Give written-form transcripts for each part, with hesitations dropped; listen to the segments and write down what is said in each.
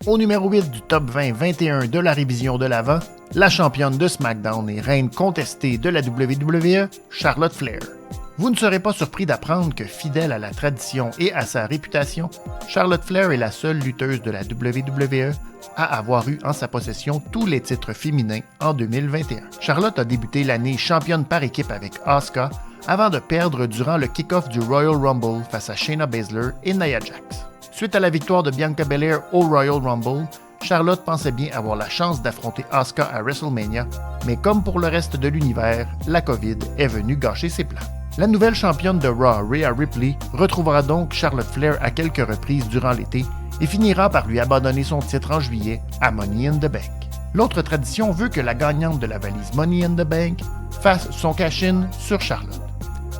Au numéro 8 du top 20-21 de la révision de l'Avent, la championne de SmackDown et reine contestée de la WWE, Charlotte Flair. Vous ne serez pas surpris d'apprendre que, fidèle à la tradition et à sa réputation, Charlotte Flair est la seule lutteuse de la WWE à avoir eu en sa possession tous les titres féminins en 2021. Charlotte a débuté l'année championne par équipe avec Asuka avant de perdre durant le kick-off du Royal Rumble face à Shayna Baszler et Nia Jax. Suite à la victoire de Bianca Belair au Royal Rumble, Charlotte pensait bien avoir la chance d'affronter Asuka à WrestleMania, mais comme pour le reste de l'univers, la COVID est venue gâcher ses plans. La nouvelle championne de Raw, Rhea Ripley, retrouvera donc Charlotte Flair à quelques reprises durant l'été et finira par lui abandonner son titre en juillet à Money in the Bank. L'autre tradition veut que la gagnante de la valise Money in the Bank fasse son cash-in sur Charlotte.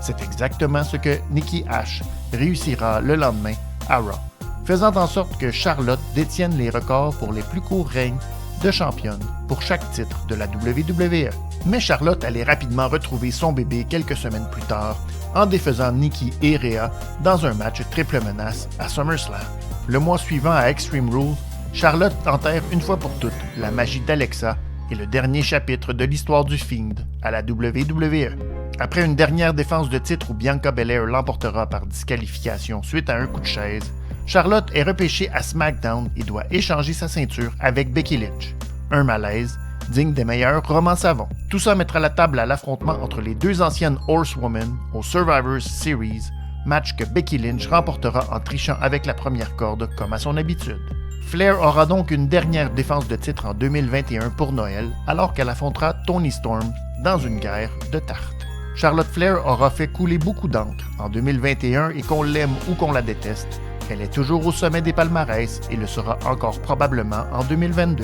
C'est exactement ce que Nikki Ash réussira le lendemain à Raw, faisant en sorte que Charlotte détienne les records pour les plus courts règnes de championne pour chaque titre de la WWE. Mais Charlotte allait rapidement retrouver son bébé quelques semaines plus tard en défaisant Nikki et Rhea dans un match triple menace à SummerSlam. Le mois suivant à Extreme Rules, Charlotte enterre une fois pour toutes la magie d'Alexa et le dernier chapitre de l'histoire du Fiend à la WWE. Après une dernière défense de titre où Bianca Belair l'emportera par disqualification suite à un coup de chaise, Charlotte est repêchée à SmackDown et doit échanger sa ceinture avec Becky Lynch. Un malaise digne des meilleurs romans savants. Tout ça mettra la table à l'affrontement entre les deux anciennes Horsewomen au Survivor Series, match que Becky Lynch remportera en trichant avec la première corde comme à son habitude. Flair aura donc une dernière défense de titre en 2021 pour Noël, alors qu'elle affrontera Toni Storm dans une guerre de tartes. Charlotte Flair aura fait couler beaucoup d'encre en 2021 et qu'on l'aime ou qu'on la déteste, elle est toujours au sommet des palmarès et le sera encore probablement en 2022.